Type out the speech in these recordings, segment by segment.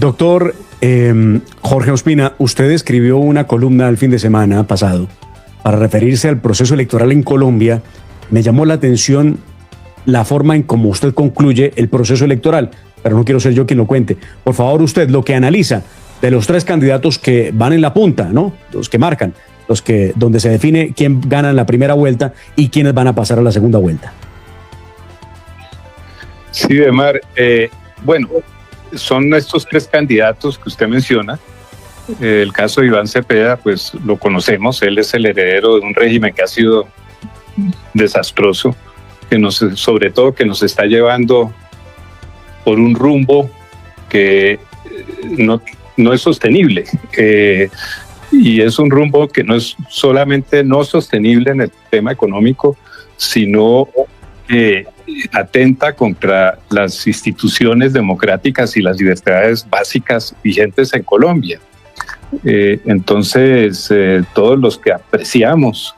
Doctor Jorge Ospina, usted escribió una columna el fin de semana pasado para referirse al proceso electoral en Colombia. Me llamó la atención la forma en cómo usted concluye el proceso electoral, pero no quiero ser yo quien lo cuente. Por favor, usted lo que analiza de los tres candidatos que van en la punta, ¿no? Los que marcan, donde se define quién gana en la primera vuelta y quiénes van a pasar a la segunda vuelta. Sí, Demar. Bueno, son estos tres candidatos que usted menciona. El caso de Iván Cepeda, pues lo conocemos. Él es el heredero de un régimen que ha sido desastroso, sobre todo que nos está llevando por un rumbo que no es sostenible. Y es un rumbo que no es solamente no sostenible en el tema económico, sino que atenta contra las instituciones democráticas y las libertades básicas vigentes en Colombia. Entonces, todos los que apreciamos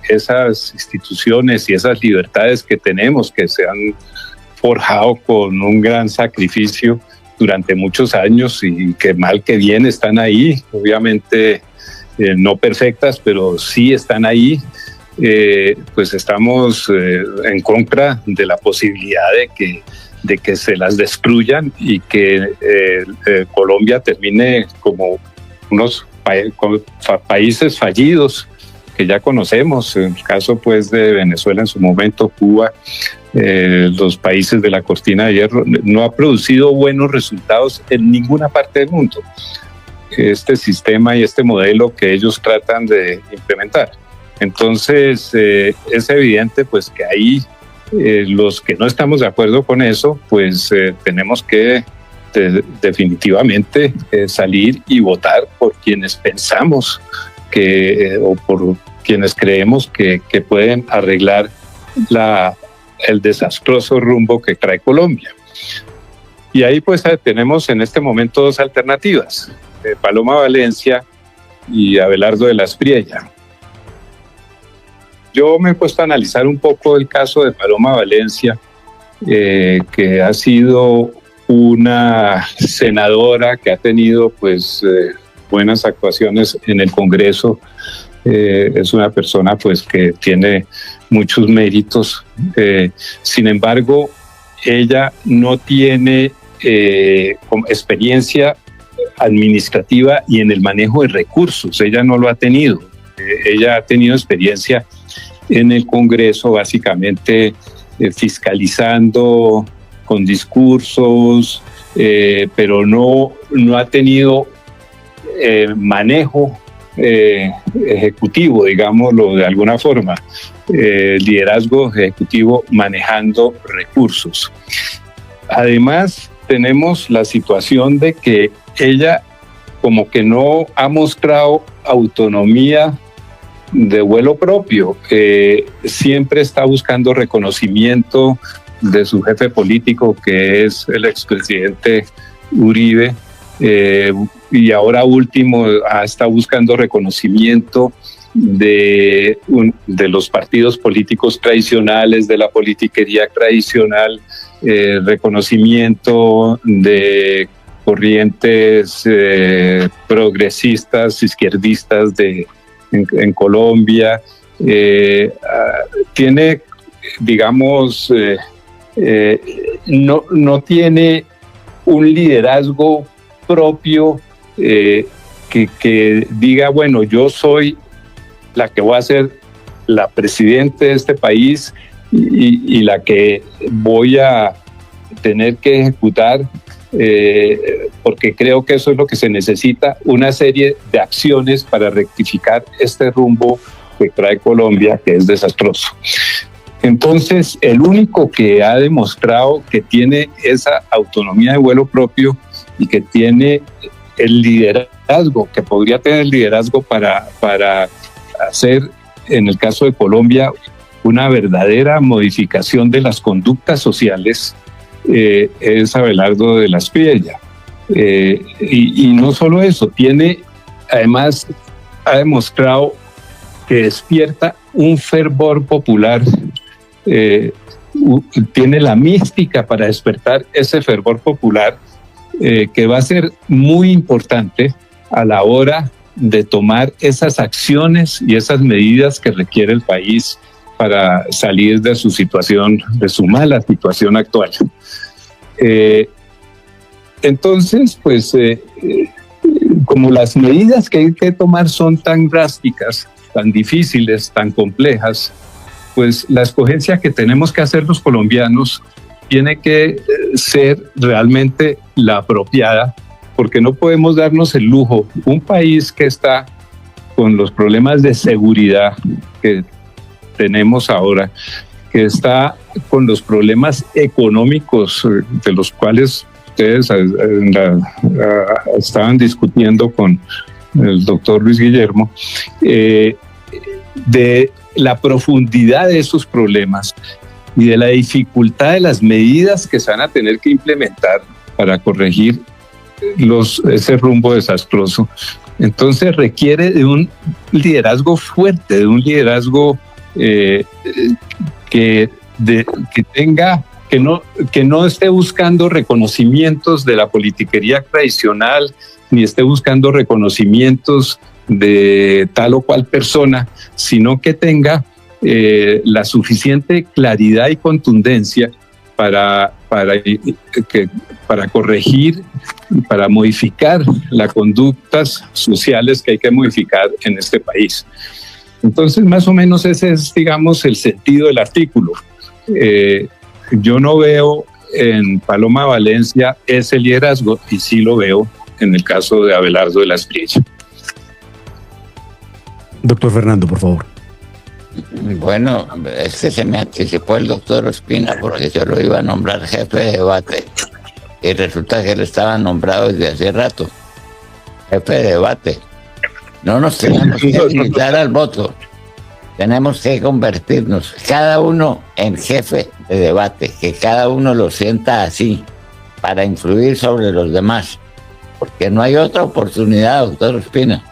esas instituciones y esas libertades que tenemos, que se han forjado con un gran sacrificio durante muchos años y que mal que bien están ahí, obviamente no perfectas, pero sí están ahí, pues estamos en contra de la posibilidad de que se las destruyan y que Colombia termine como unos países fallidos que ya conocemos, en el caso pues de Venezuela en su momento, Cuba, los países de la cortina de hierro. No ha producido buenos resultados en ninguna parte del mundo este sistema y este modelo que ellos tratan de implementar. Entonces es evidente pues que ahí los que no estamos de acuerdo con eso, pues tenemos que definitivamente salir y votar por quienes pensamos o por quienes creemos que pueden arreglar el desastroso rumbo que trae Colombia. Y ahí pues tenemos en este momento dos alternativas, Paloma Valencia y Abelardo de la Espriella. Yo me he puesto a analizar un poco el caso de Paloma Valencia, que ha sido una senadora que ha tenido pues buenas actuaciones en el Congreso. Es una persona pues que tiene muchos méritos. Sin embargo, ella no tiene experiencia administrativa y en el manejo de recursos. Ella no lo ha tenido. Ella ha tenido experiencia en el Congreso, básicamente fiscalizando con discursos, pero no ha tenido manejo ejecutivo, digámoslo de alguna forma, liderazgo ejecutivo manejando recursos. Además, tenemos la situación de que ella como que no ha mostrado autonomía de vuelo propio, siempre está buscando reconocimiento de su jefe político, que es el expresidente Uribe, y ahora último está buscando reconocimiento de los partidos políticos tradicionales, de la politiquería tradicional, reconocimiento de corrientes progresistas, izquierdistas en Colombia. Tiene, digamos, no tiene un liderazgo propio que diga, bueno, yo soy la que voy a ser la presidenta de este país y la que voy a tener que ejecutar, porque creo que eso es lo que se necesita, una serie de acciones para rectificar este rumbo que trae Colombia, que es desastroso. Entonces, el único que ha demostrado que tiene esa autonomía de vuelo propio y que tiene el liderazgo, que podría tener el liderazgo para hacer, en el caso de Colombia, una verdadera modificación de las conductas sociales, es Abelardo de la Espriella. Y no solo eso, además ha demostrado que despierta un fervor popular, tiene la mística para despertar ese fervor popular, que va a ser muy importante a la hora de tomar esas acciones y esas medidas que requiere el país para salir de su situación, de su mala situación actual. Entonces, pues, como las medidas que hay que tomar son tan drásticas, tan difíciles, tan complejas, pues la escogencia que tenemos que hacer los colombianos tiene que ser realmente la apropiada, porque no podemos darnos el lujo. Un país que está con los problemas de seguridad que tenemos ahora, que está con los problemas económicos de los cuales ustedes estaban discutiendo con el doctor Luis Guillermo, de la profundidad de esos problemas y de la dificultad de las medidas que se van a tener que implementar para corregir ese rumbo desastroso. Entonces requiere de un liderazgo fuerte, de un liderazgo que no esté buscando reconocimientos de la politiquería tradicional, ni esté buscando reconocimientos de tal o cual persona, sino que tenga la suficiente claridad y contundencia para corregir, para modificar las conductas sociales que hay que modificar en este país. Entonces, más o menos ese es, digamos, el sentido del artículo. Yo no veo en Paloma Valencia ese liderazgo, y sí lo veo en el caso de Abelardo de la Espriella. Doctor Fernando, por favor. Bueno, es que se me anticipó el doctor Ospina porque yo lo iba a nombrar jefe de debate y resulta que él estaba nombrado desde hace rato. Jefe de debate. No nos tenemos que limitar al voto. Tenemos que convertirnos cada uno en jefe de debate, que cada uno lo sienta así para influir sobre los demás, porque no hay otra oportunidad, doctor Ospina.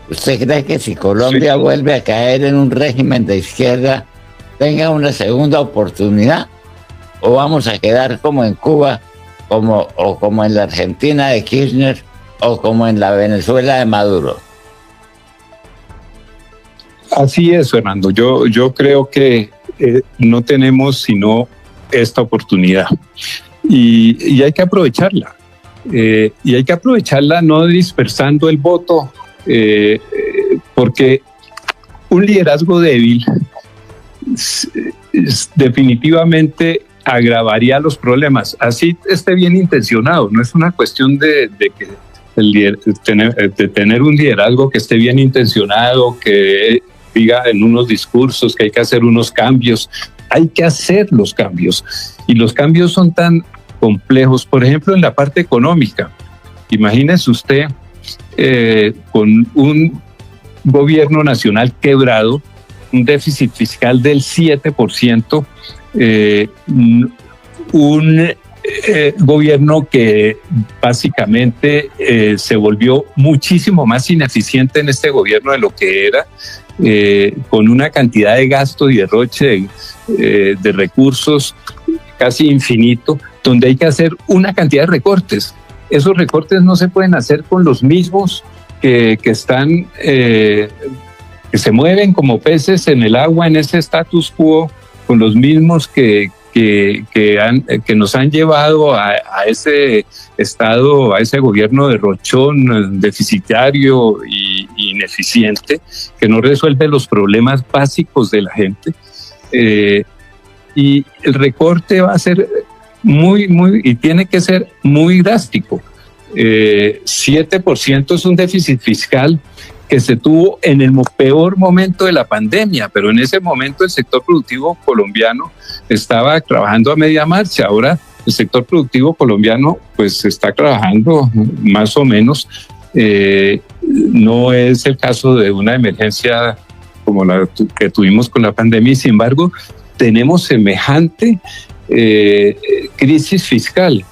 ¿Usted cree que si Colombia vuelve a caer en un régimen de izquierda, tenga una segunda oportunidad? ¿O vamos a quedar como en Cuba, o como en la Argentina de Kirchner, o como en la Venezuela de Maduro? Así es, Fernando. Yo creo que no tenemos sino esta oportunidad y hay que aprovecharla. Y hay que aprovecharla no dispersando el voto, porque un liderazgo débil definitivamente agravaría los problemas. Así esté bien intencionado, no es una cuestión de tener un liderazgo que esté bien intencionado, que diga en unos discursos que hay que hacer unos cambios. Hay que hacer los cambios, y los cambios son tan complejos. Por ejemplo, en la parte económica, imagínese usted con un gobierno nacional quebrado, un déficit fiscal del 7%, un gobierno que básicamente se volvió muchísimo más ineficiente en este gobierno de lo que era, con una cantidad de gasto y derroche de recursos casi infinito, donde hay que hacer una cantidad de recortes. Esos recortes no se pueden hacer con los mismos que están, que se mueven como peces en el agua en ese status quo, con los mismos que nos han llevado a ese estado, a ese gobierno derrochón, deficitario e ineficiente, que no resuelve los problemas básicos de la gente. Y el recorte va a ser y tiene que ser muy drástico. 7% es un déficit fiscal que se tuvo en el peor momento de la pandemia, pero en ese momento el sector productivo colombiano estaba trabajando a media marcha. Ahora el sector productivo colombiano pues está trabajando más o menos. No es el caso de una emergencia como la que tuvimos con la pandemia, y sin embargo tenemos semejante crisis fiscal.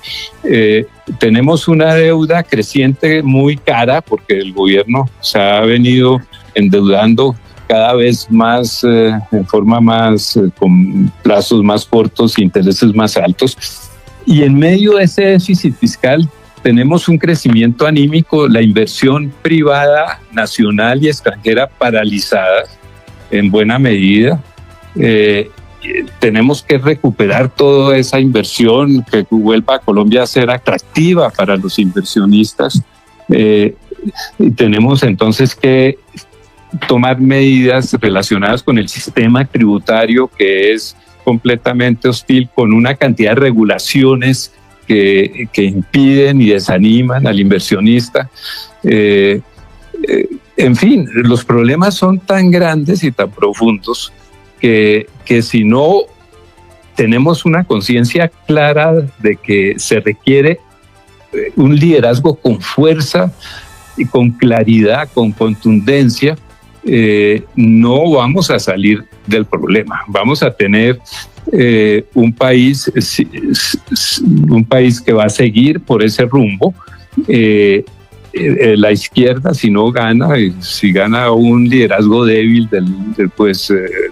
Tenemos una deuda creciente muy cara porque el gobierno se ha venido endeudando cada vez más en forma más con plazos más cortos, intereses más altos, y en medio de ese déficit fiscal tenemos un crecimiento anímico, la inversión privada, nacional y extranjera paralizada en buena medida. Tenemos que recuperar toda esa inversión, que vuelva a Colombia a ser atractiva para los inversionistas. Y tenemos entonces que tomar medidas relacionadas con el sistema tributario, que es completamente hostil, con una cantidad de regulaciones que impiden y desaniman al inversionista. En fin, los problemas son tan grandes y tan profundos que si no tenemos una conciencia clara de que se requiere un liderazgo con fuerza y con claridad, con contundencia, no vamos a salir del problema. Vamos a tener un país que va a seguir por ese rumbo. La izquierda, si no gana, si gana un liderazgo débil,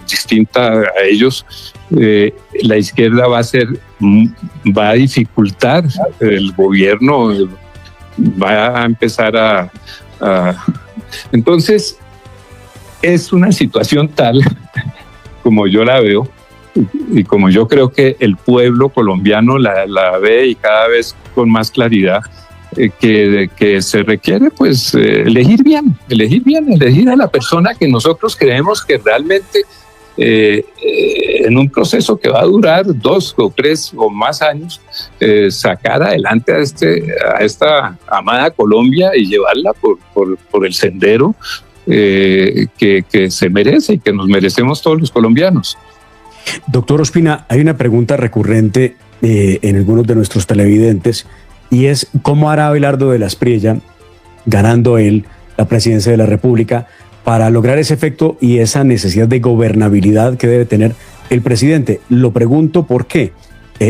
distinta a ellos, la izquierda va a dificultar el gobierno, va a empezar a... Entonces, es una situación tal, como yo la veo, y como yo creo que el pueblo colombiano la ve, y cada vez con más claridad, que se requiere pues elegir a la persona que nosotros creemos que realmente en un proceso que va a durar 2 o 3 o más años, sacar adelante a esta amada Colombia y llevarla por el sendero que se merece y que nos merecemos todos los colombianos. Doctor Ospina, hay una pregunta recurrente en algunos de nuestros televidentes, y es ¿cómo hará Abelardo de la Espriella, ganando él la presidencia de la República, para lograr ese efecto y esa necesidad de gobernabilidad que debe tener el presidente? Lo pregunto porque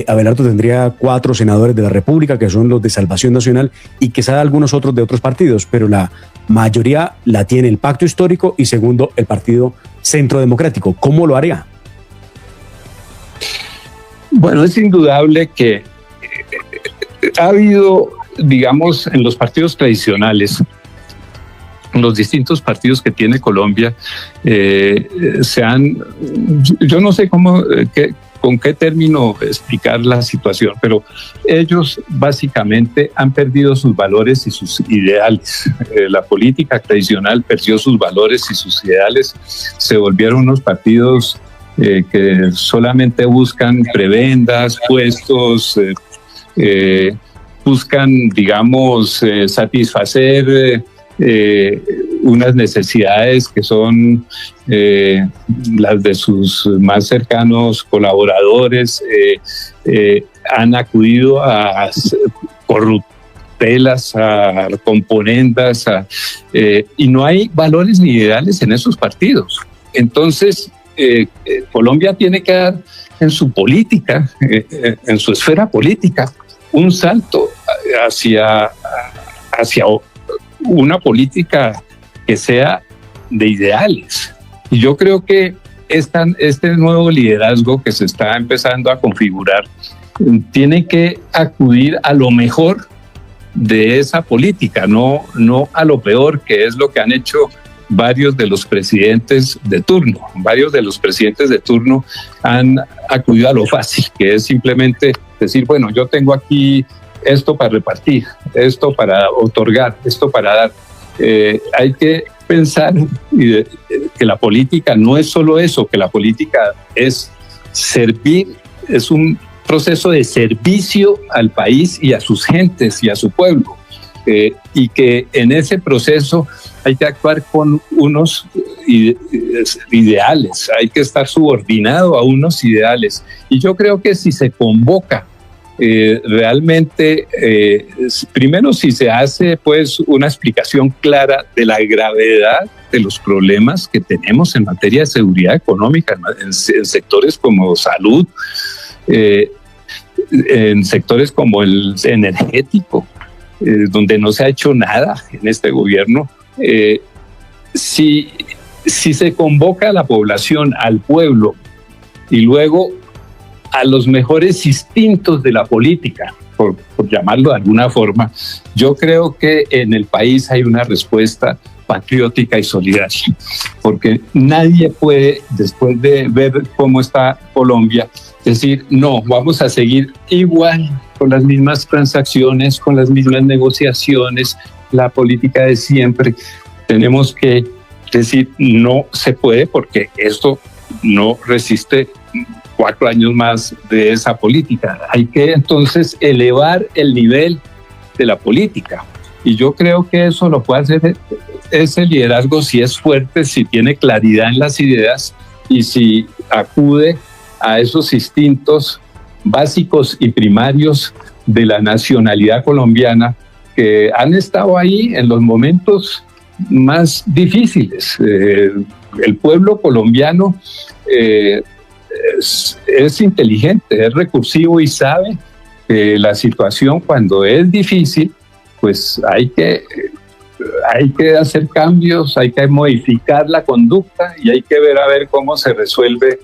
Abelardo tendría 4 senadores de la República, que son los de Salvación Nacional, y quizá algunos otros de otros partidos, pero la mayoría la tiene el Pacto Histórico y segundo, el Partido Centro Democrático. ¿Cómo lo haría? Bueno, es indudable que ha habido, digamos, en los partidos tradicionales, los distintos partidos que tiene Colombia, yo no sé con qué término explicar la situación, pero ellos básicamente han perdido sus valores y sus ideales. La política tradicional perdió sus valores y sus ideales, se volvieron unos partidos que solamente buscan prebendas, puestos, buscan, digamos, satisfacer unas necesidades que son las de sus más cercanos colaboradores. Han acudido a corruptelas, a componendas, y no hay valores ni ideales en esos partidos. Entonces, Colombia tiene que dar en su política, en su esfera política, un salto hacia una política que sea de ideales. Y yo creo que este nuevo liderazgo que se está empezando a configurar tiene que acudir a lo mejor de esa política, no a lo peor, que es lo que han hecho varios de los presidentes de turno. Varios de los presidentes de turno han acudido a lo fácil, que es simplemente decir, bueno, yo tengo aquí esto para repartir, esto para otorgar, esto para dar. Hay que pensar que la política no es solo eso, que la política es servir, es un proceso de servicio al país y a sus gentes y a su pueblo. Y que en ese proceso hay que actuar con unos ideales, hay que estar subordinado a unos ideales. Y yo creo que si se convoca realmente, primero si se hace pues una explicación clara de la gravedad de los problemas que tenemos en materia de seguridad económica, en sectores como salud, en sectores como el energético, donde no se ha hecho nada en este gobierno. Si se convoca a la población, al pueblo, y luego a los mejores instintos de la política, por llamarlo de alguna forma, yo creo que en el país hay una respuesta patriótica y solidaria, porque nadie puede, después de ver cómo está Colombia, decir, no, vamos a seguir igual, con las mismas transacciones, con las mismas negociaciones, la política de siempre. Tenemos que decir, no se puede, porque esto no resiste 4 años más de esa política. Hay que entonces elevar el nivel de la política. Y yo creo que eso lo puede hacer ese liderazgo si es fuerte, si tiene claridad en las ideas y si acude a esos instintos básicos y primarios de la nacionalidad colombiana que han estado ahí en los momentos más difíciles. El pueblo colombiano es inteligente, es recursivo y sabe que la situación cuando es difícil, pues hay que hacer cambios, hay que modificar la conducta y hay que ver a ver cómo se resuelve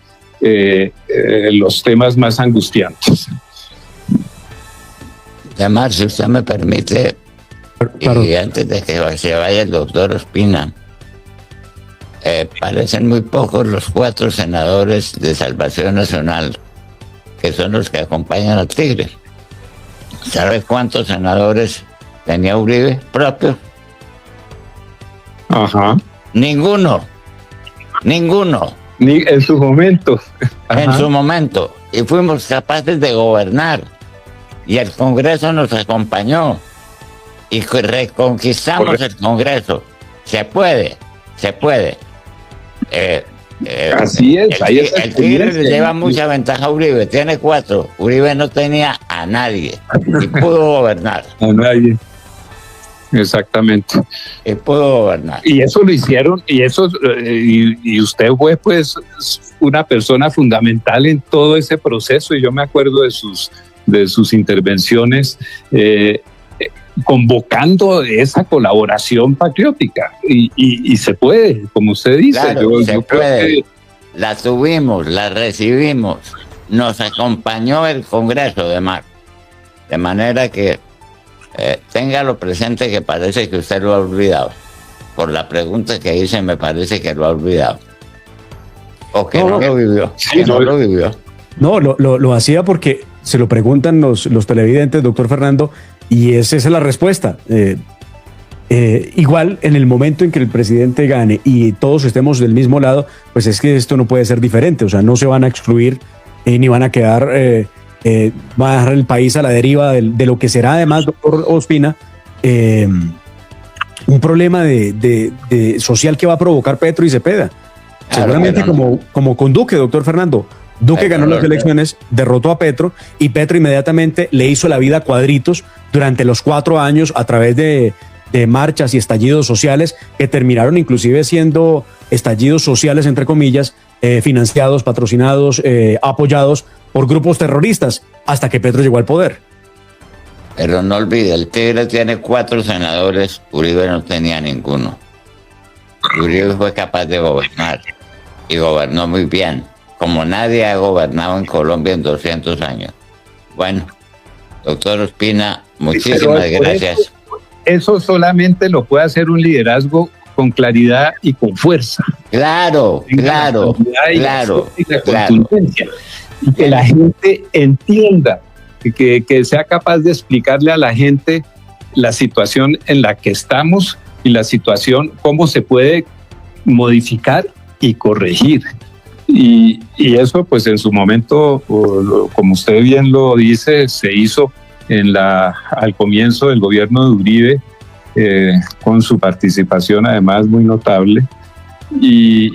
los temas más angustiantes. Además, si usted me permite, Claro. y antes de que se vaya el doctor Ospina, parecen muy pocos los 4 senadores de Salvación Nacional, que son los que acompañan al Tigre. ¿Sabe cuántos senadores tenía Uribe propio? Ajá. Ninguno. Ni en su momento. En Ajá. su momento. Y fuimos capaces de gobernar. Y el Congreso nos acompañó. Y reconquistamos Correcto. el Congreso. Se puede. Así es, ahí está El Tigre le experiencia. lleva mucha ventaja a Uribe. Tiene 4. Uribe no tenía a nadie. Y pudo gobernar. A nadie. Exactamente. Y eso lo hicieron, y usted fue pues una persona fundamental en todo ese proceso, y yo me acuerdo de sus intervenciones convocando esa colaboración patriótica, y se puede, como usted dice. Claro, se creo puede. que La tuvimos, la recibimos. Nos acompañó el Congreso de Mar. De manera que téngalo presente, que parece que usted lo ha olvidado. Por la pregunta que hice, me parece que lo ha olvidado. O que no lo vivió. Sí, Que no lo vivió. No, lo hacía porque se lo preguntan los televidentes, doctor Fernando, y esa es la respuesta. Igual, en el momento en que el presidente gane y todos estemos del mismo lado, pues es que esto no puede ser diferente. O sea, no se van a excluir ni van a quedar, va a dejar el país a la deriva de lo que será, además, doctor Ospina, un problema de social que va a provocar Petro y Cepeda. Claro, Seguramente como con Duque, doctor Fernando. Duque ganó las elecciones, derrotó a Petro, y Petro inmediatamente le hizo la vida a cuadritos durante los 4 años a través de marchas y estallidos sociales que terminaron inclusive siendo estallidos sociales, entre comillas, financiados, patrocinados, apoyados por grupos terroristas, hasta que Petro llegó al poder. Pero no olvide, el Tigre tiene 4 senadores, Uribe no tenía ninguno. Uribe fue capaz de gobernar, y gobernó muy bien, como nadie ha gobernado en Colombia en 200 años. Bueno, doctor Ospina, muchísimas gracias. Eso solamente lo puede hacer un liderazgo con claridad y con fuerza. Claro. Y la contundencia. Y que la gente entienda, que sea capaz de explicarle a la gente la situación en la que estamos y la situación, cómo se puede modificar y corregir. Y eso, pues en su momento, como usted bien lo dice, se hizo al comienzo del gobierno de Uribe, con su participación además muy notable, y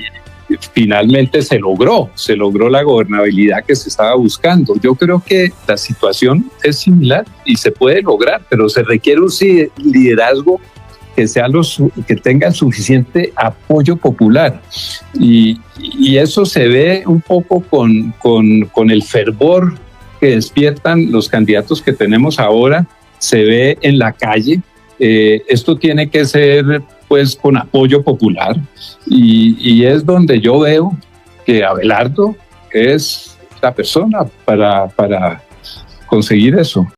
finalmente se logró la gobernabilidad que se estaba buscando. Yo creo que la situación es similar y se puede lograr, pero se requiere un liderazgo que tenga suficiente apoyo popular, y eso se ve un poco con el fervor que despiertan los candidatos que tenemos ahora, se ve en la calle. Esto tiene que ser pues con apoyo popular, y es donde yo veo que Abelardo es la persona para conseguir eso.